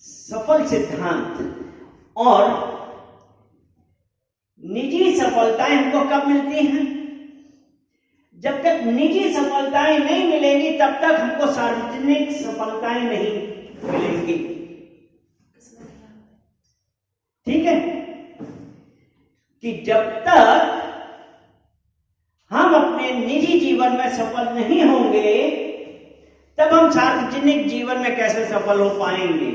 सफल सिद्धांत और निजी सफलताएं हमको कब मिलती हैं? जब तक निजी सफलताएं नहीं मिलेंगी तब तक हमको सार्वजनिक सफलताएं नहीं मिलेंगी। ठीक है कि जब तक हम अपने निजी जीवन में सफल नहीं होंगे तब हम सार्वजनिक जीवन में कैसे सफल हो पाएंगे?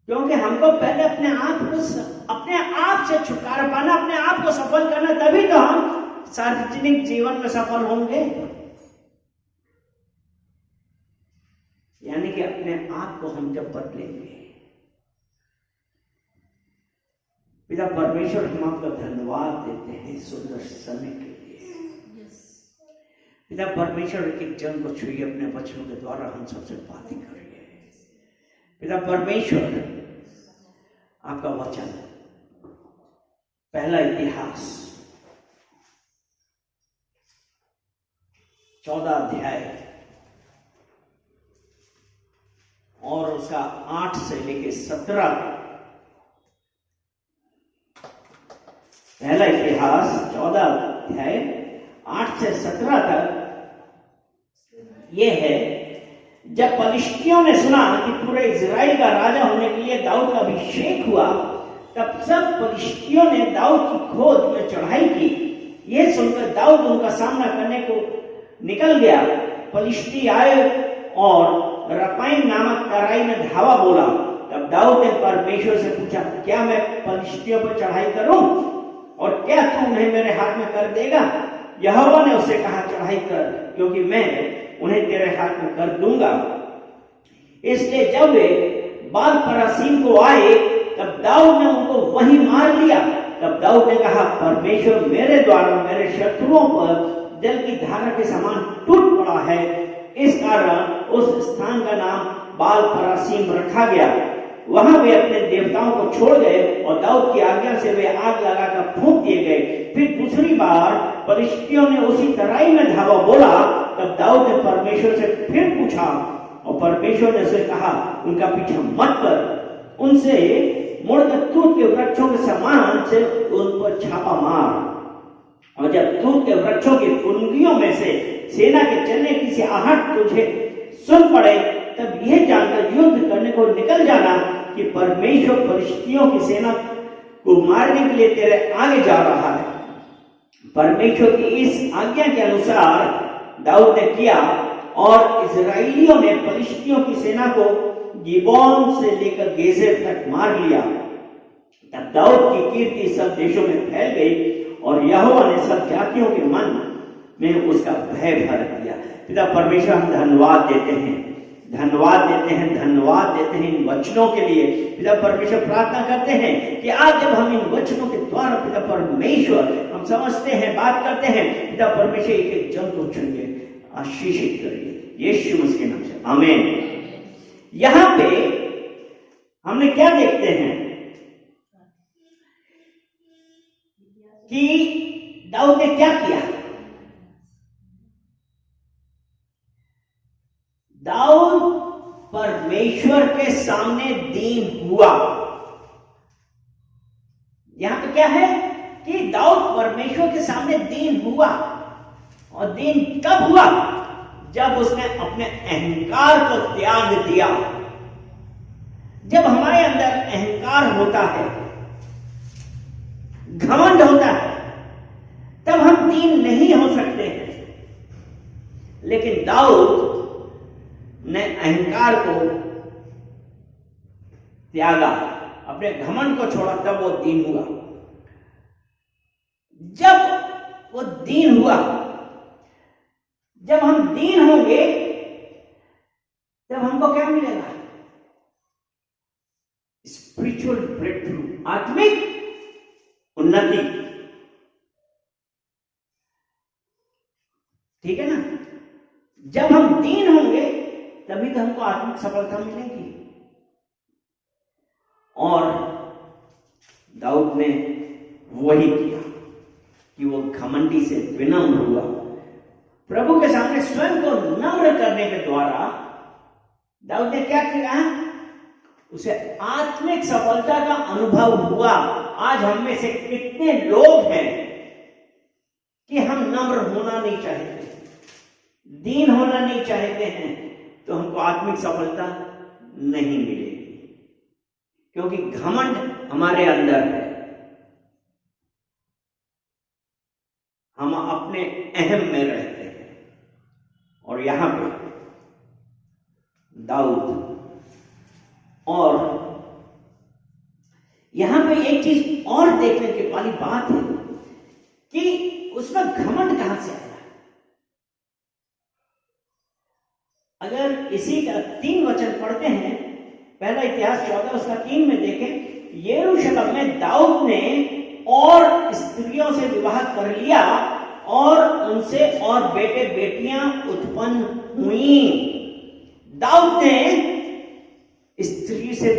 क्योंकि हमको पहले अपने आप से छुटकारा पाना, अपने आप को सफल करना, तभी तो हम सार्वजनिक जीवन में सफल होंगे। यानी कि अपने आप को हम जब बदलेंगे। पिता परमेश्वर, हम आपका धन्यवाद देते हैं सुंदर समय के लिए। पिता परमेश्वर के जन को छुइए, अपने वचनों के द्वारा हम सबसे बातें करिए। पिता परमेश्वर, आपका वचन पहला इतिहास 14 अध्याय और उसका 8 से लेके 17 पहला इतिहास 14 अध्याय 8 से 17 तक यह है, जब पलिश्तियों ने सुना कि पूरे इजराइल का राजा होने के लिए दाऊद का अभिषेक हुआ, तब सब पलिश्तियों ने दाऊद की खोज में चढ़ाई की। यह सुनकर दाऊद उनका सामना करने को निकल गया। पलिश्ती आए और रपाईम नामक तराई में धावा बोला। तब दाऊद ने परमेश्वर से पूछा, क्या मैं पलिश्तियों पर चढ़ाई करूं और क्या तू उन्हें मेरे हाथ में कर देगा? यहोवा ने उससे कहा, चढ़ाई कर, क्योंकि मैं उन्हें तेरे हाथ में कर दूंगा। इसलिए जब वे बाल परासीम को आए तब दाऊद ने उनको वहीं मार लिया। तब दाऊद ने कहा, परमेश्वर मेरे द्वारा मेरे शत्रुओं पर जल की धारा के समान टूट पड़ा है। इस कारण उस स्थान का नाम बाल परासीम रखा गया। वहां वे अपने देवताओं को छोड़ गए और दाऊद की आज्ञा से वे आग लगाकर फूंक दिए गए। फिर दूसरी बार पलिश्तियों ने उसी तराई में धावा बोला। तब दाऊद ने परमेश्वर से फिर पूछा और परमेश्वर ने उसे कहा, उनका पीछा मत कर, उनसे मुड़कर तूत के वृक्षों के समान से उन पर छापा मार। और जब तूत के वृक्षों की फुनगियों में से सेना के चलने की सी आहट तुझे सुन पड़े, तब यह जानकर युद्ध करने को निकल जाना कि परमेश्वर पलिश्तियों की सेना को मारने के लिए तेरे आगे जा रहा है। परमेश्वर की इस आज्ञा के अनुसार दाऊद ने किया और इजराइलियों ने पलिश्तियों की सेना को गिबोन से लेकर गेजेर तक मार लिया। तब दाऊद की कीर्ति सब देशों में फैल गई और यहोवा ने सब जातियों के मन में उसका भय भर दिया। पिता परमेश्वर, हम धन्यवाद देते हैं, धन्यवाद देते हैं, धन्यवाद देते हैं इन वचनों के लिए। पिता परमेश्वर, प्रार्थना करते हैं कि आज जब हम इन वचनों के द्वारा पिता परमेश्वर हम समझते हैं, बात करते हैं, पिता परमेश्वर एक एक जन को चुनिए, आशीषित करिए, यीशु मसीह के नाम से, आमीन। यहां पे हमने क्या देखते हैं कि दाऊद ने क्या किया? दाऊद परमेश्वर के सामने दीन हुआ। यहां पे क्या है कि दाऊद परमेश्वर के सामने दीन हुआ। और दीन कब हुआ? जब उसने अपने अहंकार को त्याग दिया। जब हमारे अंदर अहंकार होता है, घमंड होता है, तब हम दीन नहीं हो सकते हैं। लेकिन दाऊद ने अहंकार को त्यागा, अपने घमंड को छोड़ा, तब वो दीन हुआ। जब वो दीन हुआ, जब हम दीन होंगे तब हमको क्या मिलेगा? स्पिरिचुअल ब्रेक थ्रू, आत्मिक उन्नति। ठीक है ना? जब हम दीन होंगे तभी तो हमको आत्मिक सफलता मिलेगी। और दाऊद ने वही किया कि वो घमंडी से विनम्र हुआ। प्रभु के सामने स्वयं को नम्र करने के द्वारा दाऊद ने क्या किया? उसे आत्मिक सफलता का अनुभव हुआ। आज हम में से कितने लोग हैं कि हम नम्र होना नहीं चाहते, दीन होना नहीं चाहते हैं, तो हमको आत्मिक सफलता नहीं मिलेगी, क्योंकि घमंड हमारे अंदर है। हम अपने अहम में रहते हैं। और यहां पे दाऊद, और यहां पे एक चीज और देखने की वाली बात है कि उसका घमंड कहां से आया। अगर इसी का 3 वचन पढ़ते हैं, पहला इतिहास 14 उसका 3 में देखें, यरूशलेम में दाऊद ने और स्त्रियों से विवाह कर लिया और उनसे और बेटे बेटियां उत्पन्न हुई। दाऊद ने स्त्री से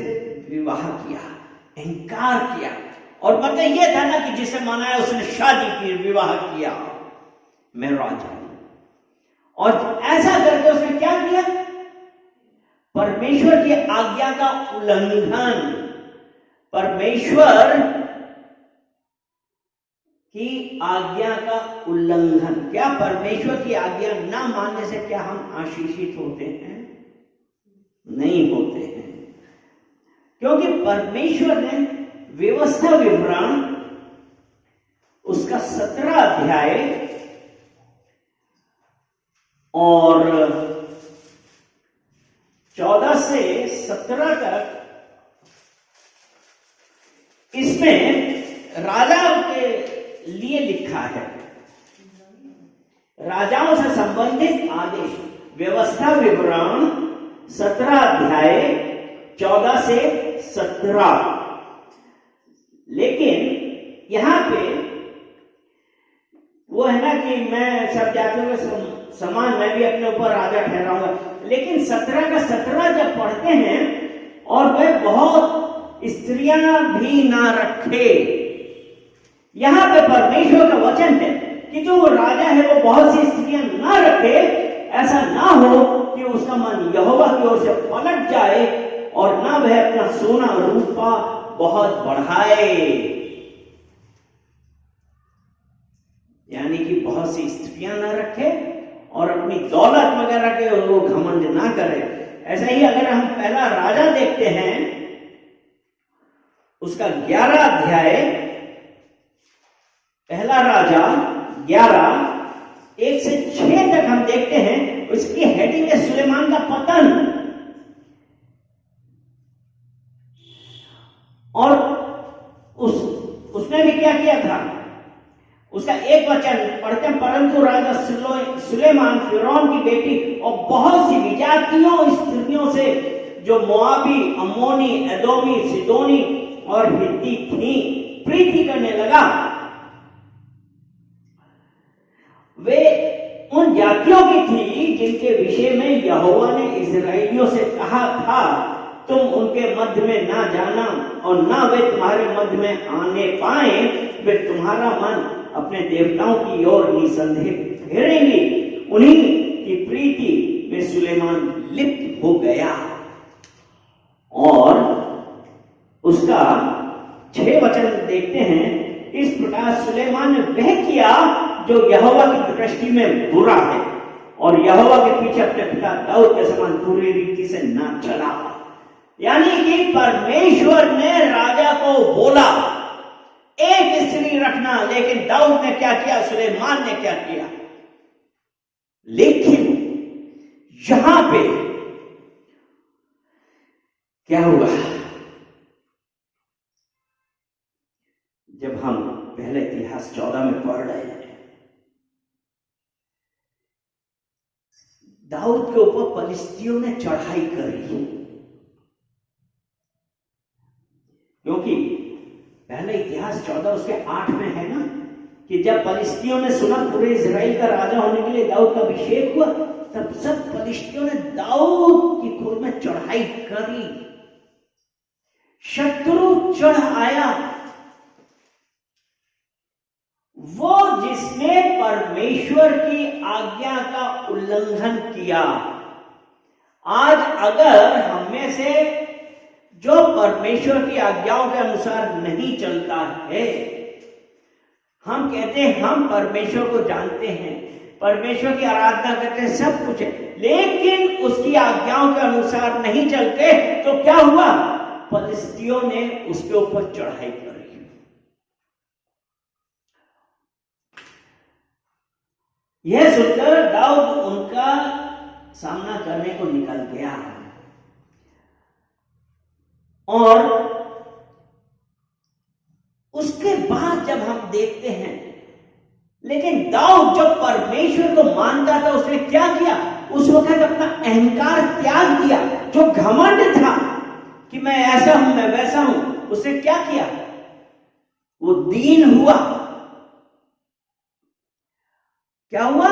विवाह किया, इनकार किया, और मतलब यह था ना कि जिसे मनाया उसने शादी की, विवाह किया, मैं राजा हूं। और ऐसा करके उसने क्या किया? परमेश्वर की आज्ञा का उल्लंघन, परमेश्वर की आज्ञा का उल्लंघन। क्या परमेश्वर की आज्ञा ना मानने से क्या हम आशीषित होते हैं? नहीं होते हैं, क्योंकि परमेश्वर ने व्यवस्था विवरण उसका 17 अध्याय और 14 से 17 तक इसमें राजा के लिए लिखा है। राजाओं से संबंधित आदेश, व्यवस्था विवरण 17 अध्याय 14 से 17। लेकिन यहां पे वो है ना कि मैं सब जातियों के समान मैं भी अपने ऊपर राजा ठहराऊंगा, लेकिन 17 का 17 जब पढ़ते हैं, और वह बहुत स्त्रियां भी ना रखे। यहां पे परमेश्वर का वचन है कि जो वो राजा है वो बहुत सी स्त्रियां ना रखे। ऐसा ना हो कि उसका मन यहोवा की ओर से पलट जाए और ना वह अपना सोना रूपा बहुत बढ़ाए। यानी कि बहुत सी स्त्रियां ना रखे और अपनी दौलत वगैरह के वो घमंड ना करे। ऐसा ही अगर हम पहला राजा देखते हैं, उसका 11 अध्याय, पहला राजा 11 1 से 6 तक हम देखते हैं। उसकी हेडिंग है सुलेमान का पतन। और उसने भी क्या किया था? उसका एक वचन पढ़ते हैं, परंतु राजा सुलेमान फिरौन की बेटी और बहुत सी विजातियों स्त्रियों से जो मोआबी, अम्मोनी, एदोमी, सिदोनी और हित्ती थी, प्रीति करने लगा। वे उन जातियों की थी जिनके विषय में यहोवा ने इस्राएलियों से कहा था, तुम उनके मध्य में ना जाना और ना वे तुम्हारे मध्य में आने पाए। वे तुम्हारा मन अपने देवताओं की ओर निसंदेह फेरेंगे। उन्हीं की प्रीति में सुलेमान लिप्त हो गया। और उसका 6 वचन देखते हैं। इस प्रकार सुलेमान ने वह किया जो यहोवा की दृष्टि में बुरा है, और यहोवा के पीछे अपने पिता दाऊद के समान बुरी रीति से ना चला। यानी कि परमेश्वर ने राजा को बोला एक स्त्री रखना, लेकिन दाऊद ने क्या किया? सुलेमान ने क्या किया? लेकिन यहां पे क्या हुआ? जब हम पहले इतिहास 14 में पढ़ रहे हैं, दाऊद के ऊपर फलिस्तियों ने चढ़ाई करी, क्योंकि पहले इतिहास 14 उसके 8 में है ना कि जब फलिस्तियों ने सुना पूरे इजराइल का राजा होने के लिए दाऊद का अभिषेक हुआ, तब सब फलिस्तियों ने दाऊद की खुद में चढ़ाई करी। शत्रु चढ़ आया, वो जिसने परमेश्वर की आज्ञा का उल्लंघन किया। आज अगर हम में से जो परमेश्वर की आज्ञाओं के अनुसार नहीं चलता है, हम कहते हैं हम परमेश्वर को जानते हैं, परमेश्वर की आराधना करते हैं, सब कुछ है, लेकिन उसकी आज्ञाओं के अनुसार नहीं चलते, तो क्या हुआ? फिलिस्तियों ने उसके ऊपर चढ़ाई करी। यह सुनकर दाऊद उनका सामना करने को निकल गया। और उसके बाद जब हम देखते हैं, लेकिन दाऊद जब परमेश्वर को मानता था, उसने क्या किया? उस वक्त अपना अहंकार त्याग दिया। जो घमंड था कि मैं ऐसा हूं, मैं वैसा हूं, उसने क्या किया? वो दीन हुआ। क्या हुआ?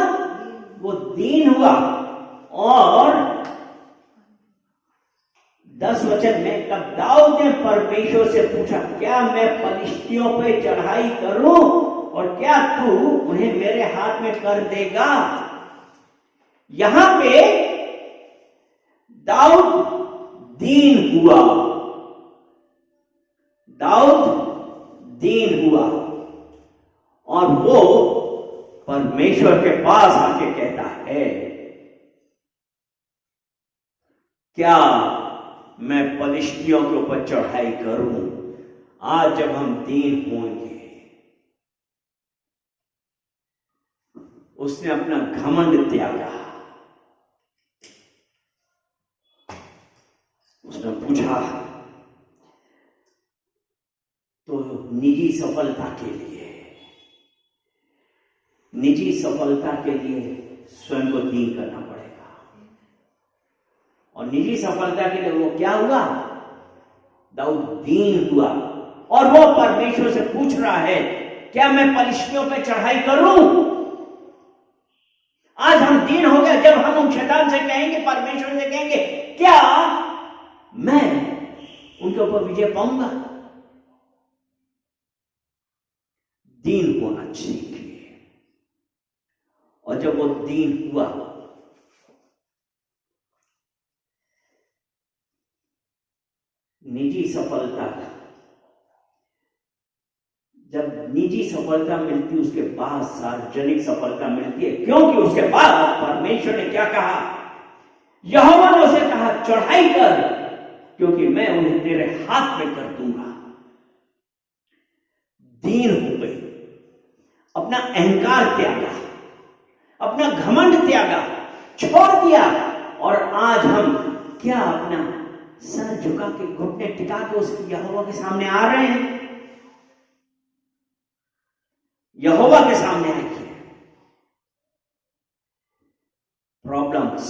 वो दीन हुआ। और 10 वचन में तब दाऊद ने परमेश्वर से पूछा, क्या मैं फिलिस्तियों पे चढ़ाई करूं और क्या तू उन्हें मेरे हाथ में कर देगा? यहां पे दाऊद दीन हुआ। दाऊद दीन हुआ और वो परमेश्वर के पास आके कहता है, क्या मैं फिलिस्तियों के ऊपर चढ़ाई करूं? आज जब हम दीन होंगे, उसने अपना घमंड त्यागा। उसने पूछा तो निजी सफलता के लिए, निजी सफलता के लिए स्वयं को दीन करना पड़ेगा। और निजी सफलता के लिए वो क्या हुआ? दाऊद दीन हुआ। और वो परमेश्वर से पूछ रहा है, क्या मैं फिलिस्तियों पे चढ़ाई करूं? आज हम दीन हो गए जब हम उन शैतान से कहेंगे, परमेश्वर से कहेंगे, क्या मैं उनके ऊपर विजय पाऊंगा? दीन होना सीखिए। और जब वो दीन हुआ, निजी सफलता, जब निजी सफलता मिलती उसके बाद सार्वजनिक सफलता मिलती है, क्योंकि उसके बाद परमेश्वर ने क्या कहा? यहोवा ने उसे कहा, चढ़ाई कर, क्योंकि मैं उन्हें तेरे हाथ में कर दूंगा। दीन हो गई, अपना अहंकार त्यागा, अपना घमंड त्यागा, छोड़ दिया। और आज हम क्या अपना सर झुका के, घुटने टिका के उस यहोवा के सामने आ रहे हैं? यहोवा के सामने आइए। प्रॉब्लम्स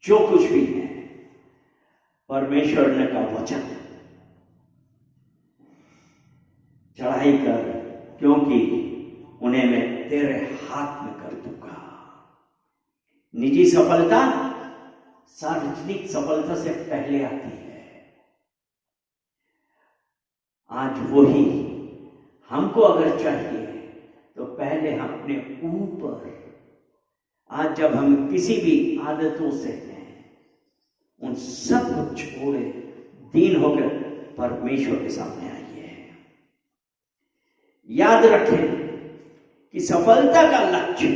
जो कुछ भी है, परमेश्वर ने का वचन, चढ़ाई कर, क्योंकि उन्हें मैं तेरे हाथ में कर दूंगा। निजी सफलता सार्वजनिक सफलता से पहले आती है। आज वही हमको अगर चाहिए तो पहले हम अपने ऊपर, आज जब हम किसी भी आदतों से हैं, उन सब को छोड़े दीन होकर परमेश्वर के सामने आइए। याद रखें कि सफलता का लक्ष्य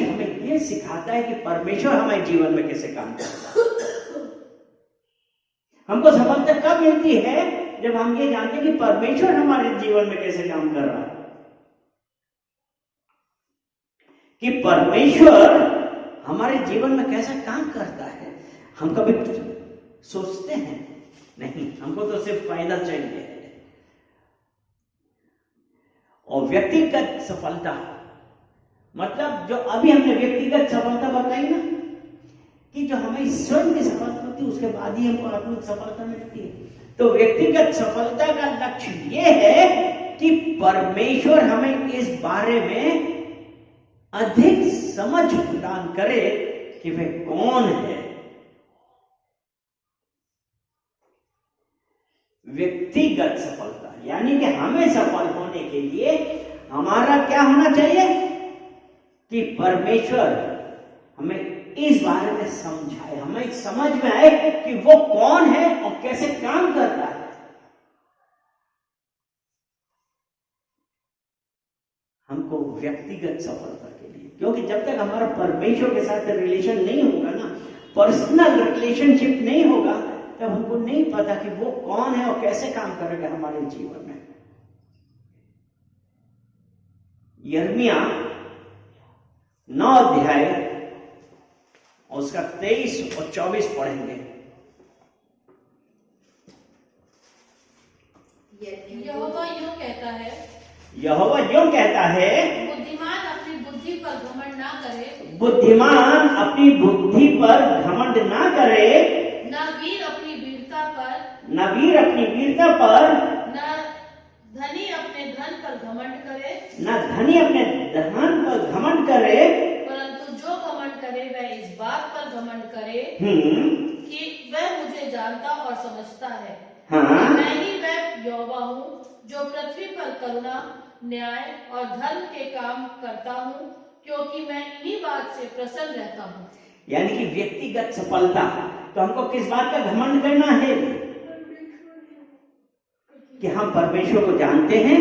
हमें यह सिखाता है कि परमेश्वर हमारे जीवन में कैसे काम करता है। हमको सफलता कब मिलती है? जब हम ये जानते हैं कि परमेश्वर हमारे जीवन में कैसे काम कर रहा है, कि परमेश्वर हमारे जीवन में कैसा काम करता है। हम कभी सोचते हैं नहीं, हमको तो सिर्फ फायदा चाहिए। और व्यक्तिगत सफलता, मतलब जो अभी हमने व्यक्तिगत सफलता बताई ना, कि जो हमें स्वयं की सफलता होती है उसके बाद ही हमको आत्मिक सफलता मिलती है। तो व्यक्तिगत सफलता का लक्ष्य यह है कि परमेश्वर हमें इस बारे में अधिक समझ प्रदान करे कि वह कौन है। व्यक्तिगत सफलता यानी कि हमें सफल होने के लिए हमारा क्या होना चाहिए? कि परमेश्वर हमें इस बारे में समझाए, हमें समझ में आए कि वो कौन है और कैसे काम करता है। हमको व्यक्तिगत सफलता के लिए, क्योंकि जब तक हमारा परमेश्वर के साथ रिलेशन नहीं होगा ना, पर्सनल रिलेशनशिप नहीं होगा, तब हमको नहीं पता कि वो कौन है और कैसे काम करेगा हमारे जीवन में। यिर्मयाह 9 अध्याय और उसका 23 और 24 पढ़ेंगे। यहोवा यूं कहता है, यहोवा यूं कहता है, बुद्धिमान अपनी बुद्धि पर घमंड ना करे, बुद्धिमान अपनी बुद्धि पर घमंड ना करे, न वीर अपनी वीरता पर, न वीर अपनी वीरता पर, न धनी अपने धन पर घमंड करे, न धनी अपने धन पर घमंड करे, परंतु जो घमंड करे वह इस बात पर घमंड करे कि वह मुझे जानता और समझता है। हाँ। मैं ही वह यहोवा हूँ जो पृथ्वी पर करुणा, न्याय और धर्म के काम करता हूँ, क्योंकि मैं इन्हीं बात से प्रसन्न रहता हूँ। यानी कि व्यक्तिगत सफलता, तो हमको किस बात का घमंड करना है? कि हम परमेश्वर को जानते हैं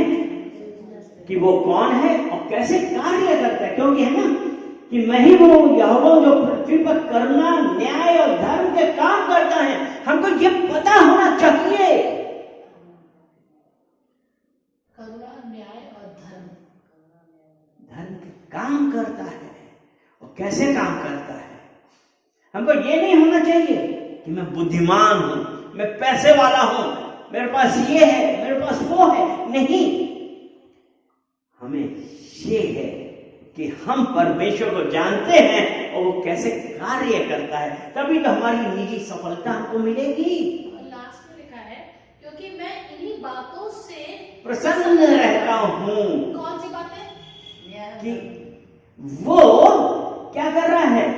कि वो कौन है और कैसे कार्य करता है। क्योंकि है ना कि मैं ही वो यहोवा जो पृथ्वी पर करुणा, न्याय और धर्म के काम करता है। हमको ये पता होना चाहिए। करुणा, न्याय और धर्म के काम करता है और कैसे काम करता है। हमको ये नहीं होना चाहिए कि मैं बुद्धिमान हूं, मैं पैसे वाला हूं, मेरे पास ये है, मेरे पास वो है। नहीं, हमें ये है कि हम परमेश्वर को जानते हैं और वो कैसे कार्य करता है, तभी तो हमारी निजी सफलता हमको मिलेगी। और लास्ट में लिखा है, क्योंकि मैं इन्हीं बातों से प्रसन्न रहता हूं। कौन सी बातें? कि वो क्या कर रहा है?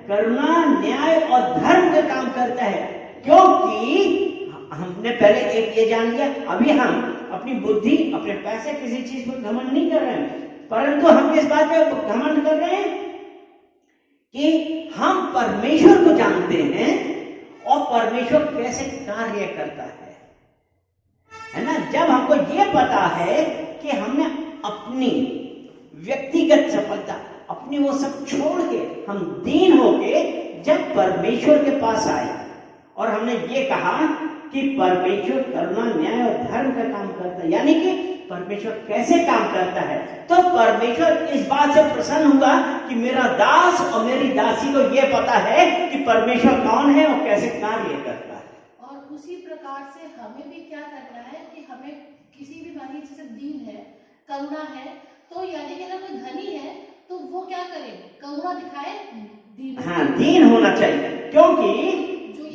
करुणा, न्याय और धर्म का काम करता है। क्योंकि हमने पहले एक ये जान लिया, अभी हम अपनी बुद्धि, अपने पैसे, किसी चीज पर घमंड नहीं कर रहे हैं, परंतु हम किस बात पे घमंड कर रहे हैं? कि हम परमेश्वर को जानते हैं और परमेश्वर कैसे कार्य करता है ना। जब हमको ये पता है कि हमने अपनी व्यक्तिगत सफलता, अपनी वो सब छोड़ के हम दीन होके जब परमेश्वर के पास आए और हमने ये कहा कि परमेश्वर करुणा, न्याय और धर्म का काम करता है, यानी कि परमेश्वर कैसे काम करता है, तो परमेश्वर इस बात से प्रसन्न हुआ कि मेरा दास और मेरी दासी को यह पता है कि परमेश्वर कौन है और कैसे कार्य करता है। और उसी प्रकार से हमें भी क्या करना है कि हमें किसी भी बात, जैसे दीन है, करुणा है, तो यानी कि अगर कोई धनी है तो वो क्या करे? करुणा दिखाए, दीन। हाँ, दीन होना चाहिए। क्योंकि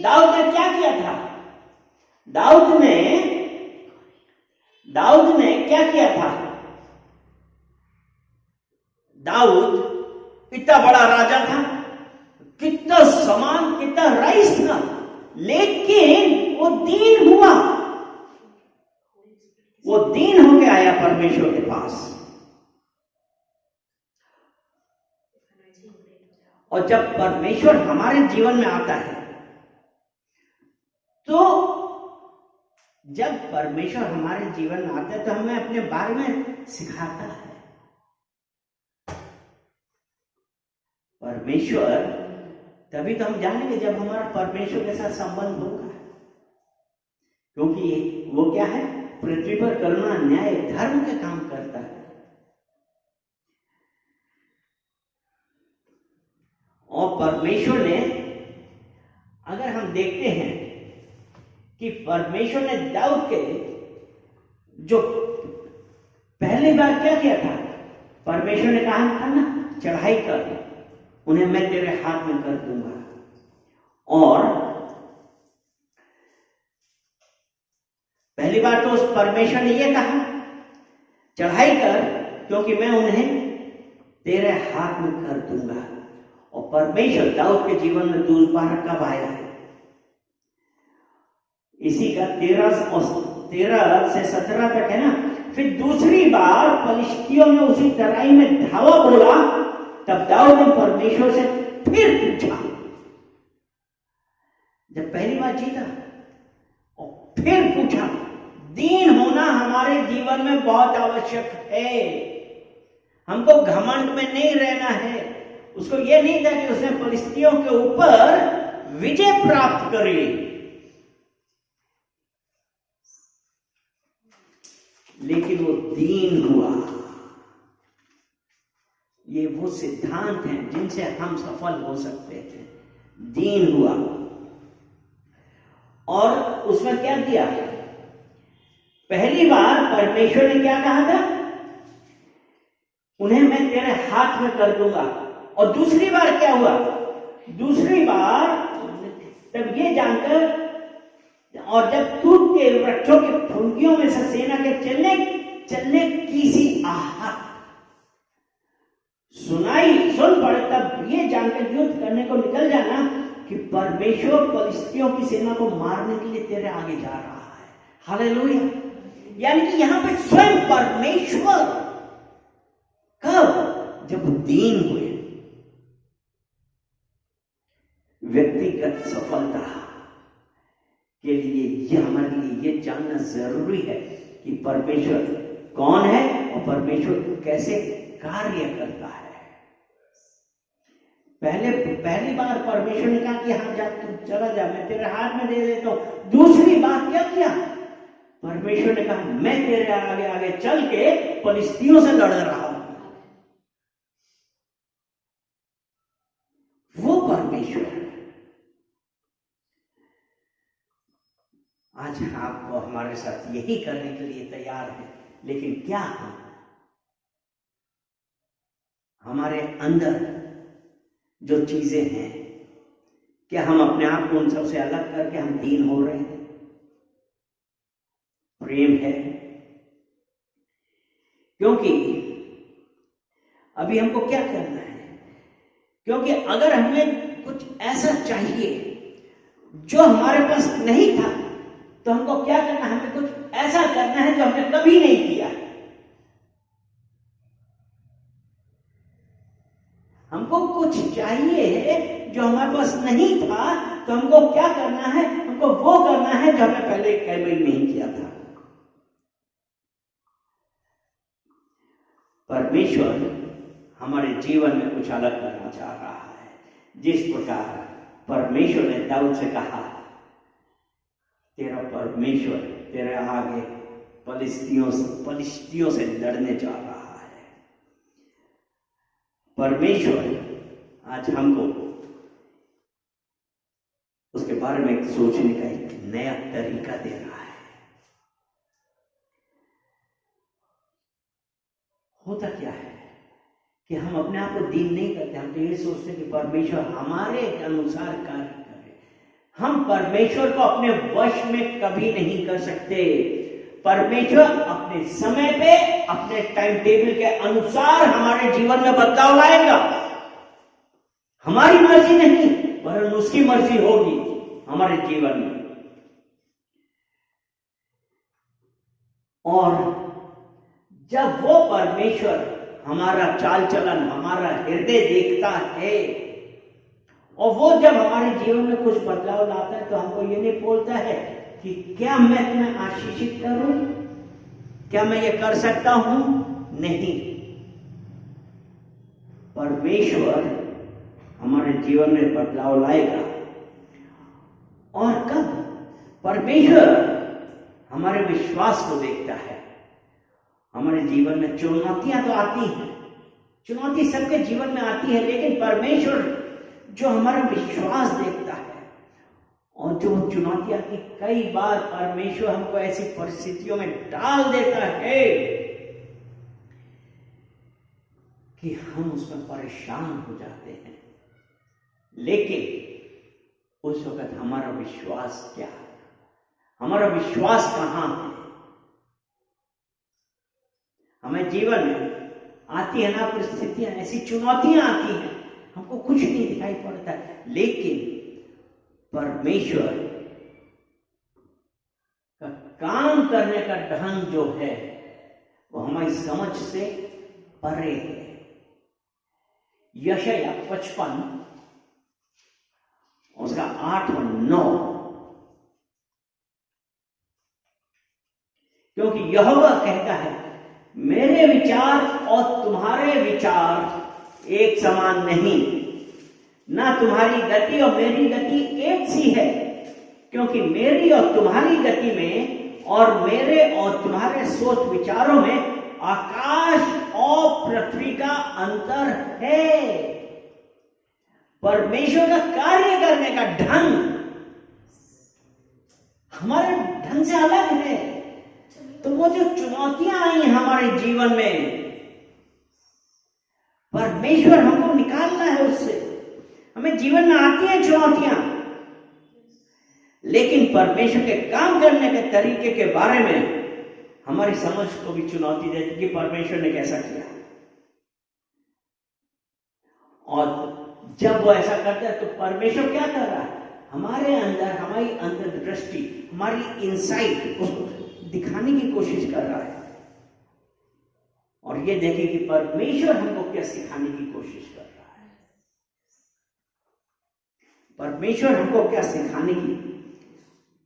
दाऊद ने क्या किया था? दाऊद ने क्या किया था? दाऊद इतना बड़ा राजा था, कितना समान, कितना रईस था, लेकिन वो दीन हुआ। वो दीन होके आया परमेश्वर के पास। और जब परमेश्वर हमारे जीवन में आता है, तो जब परमेश्वर हमारे जीवन में आता है तो हमें अपने बारे में सिखाता है। परमेश्वर तभी तो हम जानेंगे जब हमारा परमेश्वर के साथ संबंध होगा। क्योंकि वो क्या है? पृथ्वी पर करुणा, न्याय, धर्म का काम करता है। और परमेश्वर ने, अगर हम देखते हैं कि परमेश्वर ने दाऊद के जो पहली बार क्या किया था, परमेश्वर ने कहा था ना, चढ़ाई कर, उन्हें मैं तेरे हाथ में कर दूंगा। और पहली बार तो उस परमेश्वर ने यह कहा, चढ़ाई कर, क्योंकि मैं उन्हें तेरे हाथ में कर दूंगा। और परमेश्वर दाऊद के जीवन में दोबारा कब आया है? इसी का 13 से 17 तक है ना। फिर दूसरी बार फलिश्तियों ने उसी तराई में धावा बोला तब दाऊद ने परमेश्वर से फिर पूछा, जब पहली बार जीता और फिर पूछा। दीन होना हमारे जीवन में बहुत आवश्यक है। हमको घमंड में नहीं रहना है। उसको यह नहीं था कि उसने फिलिस्तियों के ऊपर विजय प्राप्त करी, लेकिन वो दीन हुआ। ये वो सिद्धांत हैं जिनसे हम सफल हो सकते हैं। दीन हुआ और उसमें क्या किया? पहली बार परमेश्वर ने क्या कहा था? उन्हें मैं तेरे हाथ में कर दूंगा। और दूसरी बार क्या हुआ? दूसरी बार तब ये जानकर, और जब तूत के वृक्षों के फुनगियों में से सेना के चलने की सी आहट सुन पड़े, तब ये जानकर युद्ध करने को निकल जाना कि परमेश्वर फिलिस्तियों की सेना को मारने के लिए तेरे आगे जा रहा है। हालेलुया। यानी कि यहां पे स्वयं परमेश्वर, कब? जब दीन हुए। व्यक्तिगत सफलता के लिए यह हमारे लिए ये जानना जरूरी है कि परमेश्वर कौन है और परमेश्वर कैसे कार्य करता है। पहली बार परमेश्वर ने कहा कि हाँ जा, तू चला जा, मैं तेरे हाथ में दे देता हूं। दूसरी बार क्या किया? परमेश्वर ने कहा मैं तेरे आगे आगे चल के फिलिस्तियों से लड़ रहा हूं। वो परमेश्वर आज आपको हमारे साथ यही करने के लिए तैयार है। लेकिन क्या हमारे अंदर जो चीजें हैं, क्या हम अपने आप को उन सबसे अलग करके हम दीन हो रहे हैं? प्रेम है? क्योंकि अभी हमको क्या करना है? क्योंकि अगर हमें कुछ ऐसा चाहिए जो हमारे पास नहीं था, तो हमको क्या करना है? हमें कुछ ऐसा करना है जो हमने कभी नहीं किया। हमको कुछ चाहिए जो हमारे पास नहीं था, तो हमको क्या करना है? हमको वो करना है जो हमने पहले कभी नहीं किया था। परमेश्वर हमारे जीवन में कुछ अलग करना चाह रहा है। जिस प्रकार परमेश्वर ने दाऊद से कहा, तेरा परमेश्वर तेरे आगे फिलिस्तियों से लड़ने जा रहा है। परमेश्वर आज हमको उसके बारे में सोचने का एक नया तरीका दे रहा है। होता क्या है कि हम अपने आप को दीन नहीं करते। हम तो ये सोचते कि परमेश्वर हमारे अनुसार कार्य करे। हम परमेश्वर को अपने वश में कभी नहीं कर सकते। परमेश्वर अपने समय पे, अपने टाइम टेबल के अनुसार हमारे जीवन में बदलाव लाएगा। हमारी मर्जी नहीं, वरन उसकी मर्जी होगी हमारे जीवन में। और जब वो परमेश्वर हमारा चाल चलन, हमारा हृदय देखता है, और वो जब हमारे जीवन में कुछ बदलाव लाता है, तो हमको ये नहीं बोलता है कि क्या मैं तुम्हें आशीषित करूं, क्या मैं ये कर सकता हूं? नहीं। परमेश्वर हमारे जीवन में बदलाव लाएगा। और कब? परमेश्वर हमारे विश्वास को देखता है। हमारे जीवन में चुनौतियां तो आती हैं, चुनौती सबके जीवन में आती है, लेकिन परमेश्वर जो हमारा विश्वास देखता है, और जो चुनौतियां की कई बार परमेश्वर हमको ऐसी परिस्थितियों में डाल देता है कि हम उसमें परेशान हो जाते हैं। लेकिन उस वक्त हमारा विश्वास क्या है? हमारा विश्वास कहां है? हमें जीवन में आती है ना परिस्थितियां, ऐसी चुनौतियां आती हैं, हमको कुछ नहीं दिखाई पड़ता है, लेकिन परमेश्वर का काम करने का ढंग जो है वो हमारी समझ से परे है। यशायाह 55 उसका 8 और 9, क्योंकि यहोवा कहता है मेरे विचार और तुम्हारे विचार एक समान नहीं, ना तुम्हारी गति और मेरी गति एक सी है, क्योंकि मेरी और तुम्हारी गति में और मेरे और तुम्हारे सोच विचारों में आकाश और पृथ्वी का अंतर है। परमेश्वर का कार्य करने का ढंग हमारे ढंग से अलग है। तो वो जो चुनौतियां आई हमारे जीवन में, परमेश्वर हमको निकालना है उससे। हमें जीवन में आती हैं चुनौतियां, लेकिन परमेश्वर के काम करने के तरीके के बारे में हमारी समझ को भी चुनौती देती कि परमेश्वर ने कैसा किया। और जब वो ऐसा करता है तो परमेश्वर क्या कर रहा है, हमारे अंदर हमारी अंतर्दृष्टि, हमारी इंसाइट उसको दिखाने की कोशिश कर रहा है। और ये देखिए कि परमेश्वर हमको क्या सिखाने की कोशिश कर रहा है। परमेश्वर हमको क्या सिखाने की,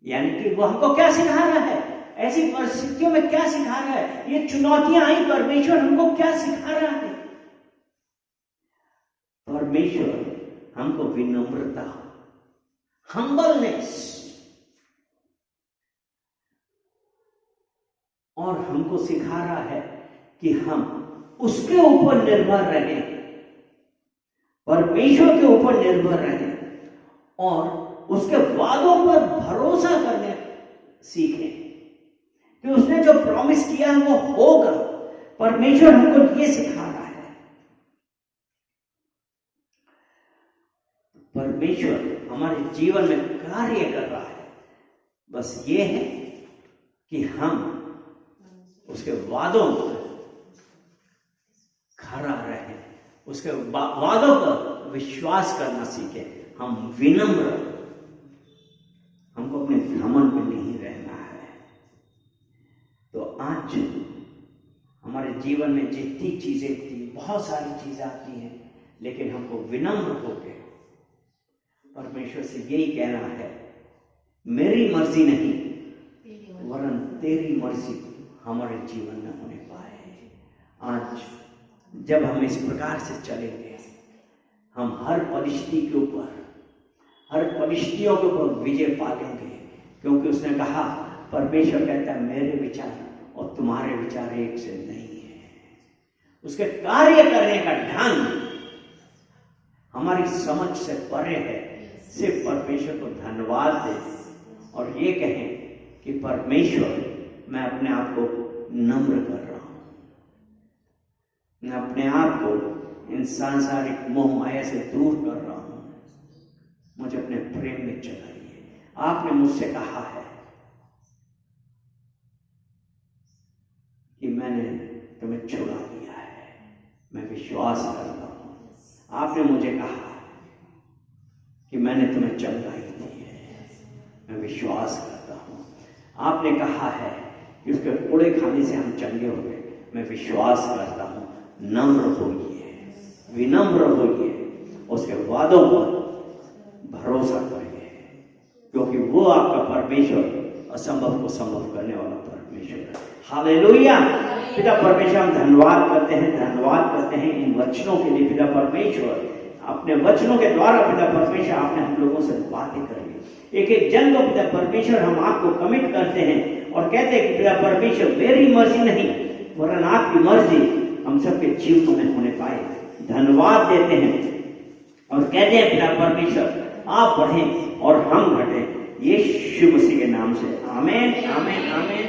यानी कि वो हमको क्या सिखा रहा है, ऐसी परिस्थितियों में क्या सिखा रहा है, ये चुनौतियां आई, परमेश्वर हमको क्या सिखा रहा है। परमेश्वर हमको विनम्रता, हम्बलनेस, और हमको सिखा रहा है कि हम उसके ऊपर निर्भर रहें, परमेश्वर के ऊपर निर्भर रहें और उसके वादों पर भरोसा करने सीखें कि उसने जो प्रॉमिस किया है वो होगा। परमेश्वर हमको ये सिखा रहा है। परमेश्वर हमारे जीवन में कार्य कर रहा है, बस ये है कि हम उसके वादों पर खरा रहे, उसके वादों पर विश्वास करना सीखे। हम विनम्र, हमको अपने घमंड में नहीं रहना है। तो आज हमारे जीवन में जितनी चीजें थी, बहुत सारी चीजें आती हैं, लेकिन हमको विनम्र होकर परमेश्वर से यही कहना है, मेरी मर्जी नहीं वरन तेरी मर्जी हमारे जीवन में होने पाए। आज जब हम इस प्रकार से चलेंगे, हम हर परिस्थिति के ऊपर, हर परिस्थितियों के ऊपर विजय पालेंगे, क्योंकि उसने कहा, परमेश्वर कहता है मेरे विचार और तुम्हारे विचार एक से नहीं है। उसके कार्य करने का ढंग हमारी समझ से परे है। सिर्फ परमेश्वर को धन्यवाद दें और ये कहें कि परमेश्वर, मैं अपने आप को नम्र कर रहा हूं, मैं अपने आप को इन सांसारिक मोह माया से दूर कर रहा हूं, मुझे अपने प्रेम में चलाइए। आपने मुझसे कहा है कि मैंने तुम्हें छुड़ा लिया है, मैं विश्वास करता हूं। आपने मुझे कहा कि मैंने तुम्हें चंगाई दी है, मैं विश्वास करता हूं। आपने कहा है कि उसके कोड़े खाने से हम चंगे हो गए, मैं विश्वास करता हूं। नम्र होइए, विनम्र होइए, उसके वादों पर भरोसा करिए, क्योंकि वो आपका परमेश्वर असंभव को संभव करने वाला परमेश्वर है। हालेलुया। पिता परमेश्वर, हम धन्यवाद करते हैं इन वचनों के लिए। पिता परमेश्वर, अपने वचनों के द्वारा पिता परमेश्वर आपने हम लोगों से बातें करी। एक एक जन को पिता परमेश्वर हम आपको कमिट करते हैं और कहते हैं कि पिता परमेश्वर, मेरी मर्जी नहीं वरन आपकी मर्जी हम सबके जीवन में होने पाए। धन्यवाद देते हैं और कहते हैं पिता परमेश्वर, आप बढ़ें और हम घटें, यीशु मसीह के नाम से। आमीन, आमीन, आमीन।